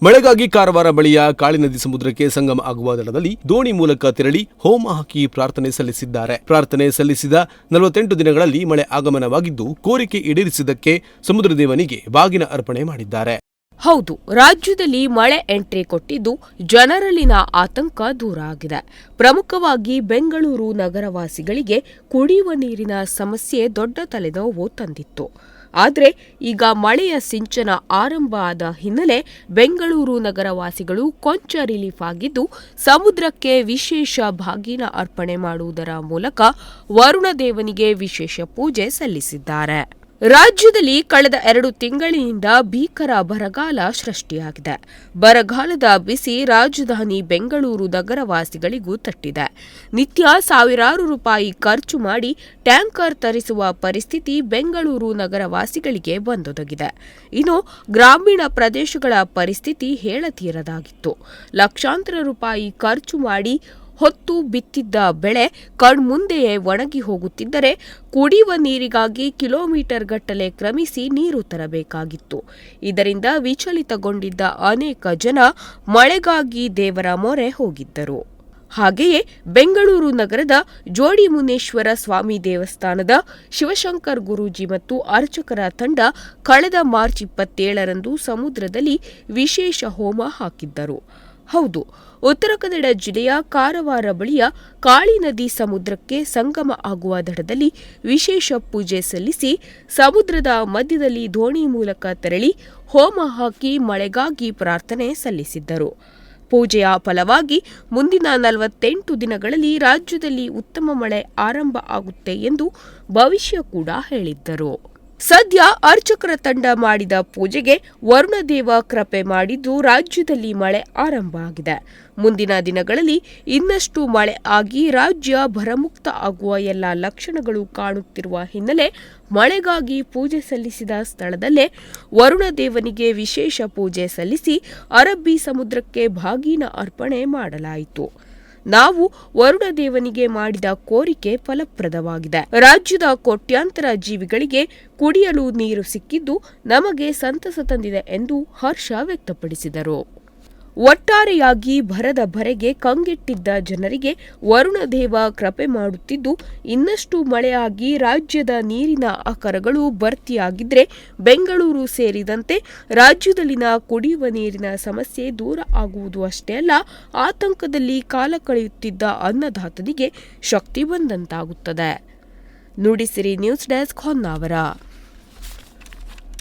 ಮಳೆಗಾಗಿ ಕಾರವಾರ ಬಳಿಯ ಕಾಳಿ ನದಿ ಸಮುದ್ರಕ್ಕೆ ಸಂಗಮ ಆಗುವ ದಡದಲ್ಲಿ ದೋಣಿ ಮೂಲಕ ತೆರಳಿ ಹೋಮ ಹಾಕಿ ಪ್ರಾರ್ಥನೆ ಸಲ್ಲಿಸಿದ್ದಾರೆ. ಪ್ರಾರ್ಥನೆ ಸಲ್ಲಿಸಿದ 48 ದಿನಗಳಲ್ಲಿ ಮಳೆ ಆಗಮನವಾಗಿದ್ದು, ಕೋರಿಕೆ ಈಡೇರಿಸಿದ್ದಕ್ಕೆ ಸಮುದ್ರ ದೇವನಿಗೆ ಬಾಗಿನ ಅರ್ಪಣೆ ಮಾಡಿದ್ದಾರೆ. ಹೌದು, ರಾಜ್ಯದಲ್ಲಿ ಮಳೆ ಎಂಟ್ರಿ ಕೊಟ್ಟಿದ್ದು ಜನರಲ್ಲಿನ ಆತಂಕ ದೂರ ಆಗಿದೆ. ಪ್ರಮುಖವಾಗಿ ಬೆಂಗಳೂರು ನಗರವಾಸಿಗಳಿಗೆ ಕುಡಿಯುವ ನೀರಿನ ಸಮಸ್ಯೆ ದೊಡ್ಡ ತಲೆನೋವು ತಂದಿತ್ತು. ಆದರೆ ಈಗ ಮಳೆಯ ಸಿಂಚನ ಆರಂಭ ಆದ ಹಿನ್ನೆಲೆ ಬೆಂಗಳೂರು ನಗರವಾಸಿಗಳು ಕೊಂಚ ರಿಲೀಫ್ ಆಗಿದ್ದು, ಸಮುದ್ರಕ್ಕೆ ವಿಶೇಷ ಬಾಗಿನ ಅರ್ಪಣೆ ಮಾಡುವುದರ ಮೂಲಕ ವರುಣ ದೇವನಿಗೆ ವಿಶೇಷ ಪೂಜೆ ಸಲ್ಲಿಸಿದ್ದಾರೆ. ರಾಜ್ಯದಲ್ಲಿ ಕಳೆದ 2 ತಿಂಗಳಿನಿಂದ ಭೀಕರ ಬರಗಾಲ ಸೃಷ್ಟಿಯಾಗಿದೆ. ಬರಗಾಲದ ಬಿಸಿ ರಾಜಧಾನಿ ಬೆಂಗಳೂರು ನಗರವಾಸಿಗಳಿಗೂ ತಟ್ಟಿದೆ. ನಿತ್ಯ ಸಾವಿರಾರು ರೂಪಾಯಿ ಖರ್ಚು ಮಾಡಿ ಟ್ಯಾಂಕರ್ ತರಿಸುವ ಪರಿಸ್ಥಿತಿ ಬೆಂಗಳೂರು ನಗರವಾಸಿಗಳಿಗೆ ಬಂದೊದಗಿದೆ. ಇನ್ನು ಗ್ರಾಮೀಣ ಪ್ರದೇಶಗಳ ಪರಿಸ್ಥಿತಿ ಹೇಳತೀರದಾಗಿತ್ತು. ಲಕ್ಷಾಂತರ ರೂಪಾಯಿ ಖರ್ಚು ಮಾಡಿ ಹೊತ್ತು ಬಿತ್ತಿದ್ದ ಬೆಳೆ ಕಣ್ಮುಂದೆಯೇ ಒಣಗಿ ಹೋಗುತ್ತಿದ್ದರೆ ಕುಡಿಯುವ ನೀರಿಗಾಗಿ ಕಿಲೋಮೀಟರ್ ಗಟ್ಟಲೆ ಕ್ರಮಿಸಿ ನೀರು ತರಬೇಕಾಗಿತ್ತು. ಇದರಿಂದ ವಿಚಲಿತಗೊಂಡಿದ್ದ ಅನೇಕ ಜನ ಮಳೆಗಾಗಿ ದೇವರ ಮೊರೆ ಹೋಗಿದ್ದರು. ಹಾಗೆಯೇ ಬೆಂಗಳೂರು ನಗರದ ಜೋಡಿಮುನೇಶ್ವರ ಸ್ವಾಮಿ ದೇವಸ್ಥಾನದ ಶಿವಶಂಕರ್ ಗುರೂಜಿ ಮತ್ತು ಅರ್ಚಕರ ತಂಡ ಕಳೆದ ಮಾರ್ಚ್ 27ರಂದು ಸಮುದ್ರದಲ್ಲಿ ವಿಶೇಷ ಹೋಮ ಹಾಕಿದ್ದರು. ಹೌದು, ಉತ್ತರ ಕನ್ನಡ ಜಿಲ್ಲೆಯ ಕಾರವಾರ ಬಳಿಯ ಕಾಳಿ ನದಿ ಸಮುದ್ರಕ್ಕೆ ಸಂಗಮ ಆಗುವ ದಡದಲ್ಲಿ ವಿಶೇಷ ಪೂಜೆ ಸಲ್ಲಿಸಿ ಸಮುದ್ರದ ಮಧ್ಯದಲ್ಲಿ ದೋಣಿ ಮೂಲಕ ತೆರಳಿ ಹೋಮ ಹಾಕಿ ಮಳೆಗಾಗಿ ಪ್ರಾರ್ಥನೆ ಸಲ್ಲಿಸಿದ್ದರು. ಪೂಜೆಯ ಫಲವಾಗಿ ಮುಂದಿನ 48 ದಿನಗಳಲ್ಲಿ ರಾಜ್ಯದಲ್ಲಿ ಉತ್ತಮ ಮಳೆ ಆರಂಭ ಆಗುತ್ತೆ ಎಂದು ಭವಿಷ್ಯ ಕೂಡ ಹೇಳಿದ್ದರು. ಸದ್ಯ ಅರ್ಚಕರ ತಂಡ ಮಾಡಿದ ಪೂಜೆಗೆ ವರುಣದೇವ ಕೃಪೆ ಮಾಡಿದ್ದು ರಾಜ್ಯದಲ್ಲಿ ಮಳೆ ಆರಂಭ ಆಗಿದೆ. ಮುಂದಿನ ದಿನಗಳಲ್ಲಿ ಇನ್ನಷ್ಟು ಮಳೆ ಆಗಿ ರಾಜ್ಯ ಬರಮುಕ್ತ ಆಗುವ ಎಲ್ಲ ಲಕ್ಷಣಗಳು ಕಾಣುತ್ತಿರುವ ಹಿನ್ನೆಲೆ ಮಳೆಗಾಗಿ ಪೂಜೆ ಸಲ್ಲಿಸಿದ ಸ್ಥಳದಲ್ಲೇ ವರುಣದೇವನಿಗೆ ವಿಶೇಷ ಪೂಜೆ ಸಲ್ಲಿಸಿ ಅರಬ್ಬಿ ಸಮುದ್ರಕ್ಕೆ ಬಾಗಿನ ಅರ್ಪಣೆ ಮಾಡಲಾಯಿತು. ನಾವು ವರುಣದೇವನಿಗೆ ಮಾಡಿದ ಕೋರಿಕೆ ಫಲಪ್ರದವಾಗಿದೆ. ರಾಜ್ಯದ ಕೋಟ್ಯಾಂತರ ಜೀವಿಗಳಿಗೆ ಕುಡಿಯಲು ನೀರು ಸಿಕ್ಕಿದ್ದು ನಮಗೆ ಸಂತಸ ತಂದಿದೆ ಎಂದು ಹರ್ಷ ವ್ಯಕ್ತಪಡಿಸಿದರು. ಒಟ್ಟಾರೆಯಾಗಿ ಬರದ ಬರೆಗೆ ಕಂಗೆಟ್ಟಿದ್ದ ಜನರಿಗೆ ವರುಣದೇವ ಕೃಪೆ ಮಾಡುತ್ತಿದ್ದು, ಇನ್ನಷ್ಟು ಮಳೆಯಾಗಿ ರಾಜ್ಯದ ನೀರಿನ ಆಕರಗಳು ಭರ್ತಿಯಾಗಿದ್ರೆ ಬೆಂಗಳೂರು ಸೇರಿದಂತೆ ರಾಜ್ಯದಲ್ಲಿನ ಕುಡಿಯುವ ನೀರಿನ ಸಮಸ್ಯೆ ದೂರ ಆಗುವುದು ಅಷ್ಟೇ ಅಲ್ಲ, ಆತಂಕದಲ್ಲಿ ಕಾಲ ಕಳೆಯುತ್ತಿದ್ದ ಅನ್ನದಾತನಿಗೆ ಶಕ್ತಿ ಬಂದಂತಾಗುತ್ತದೆ. Nudisiri news desk Honnavar.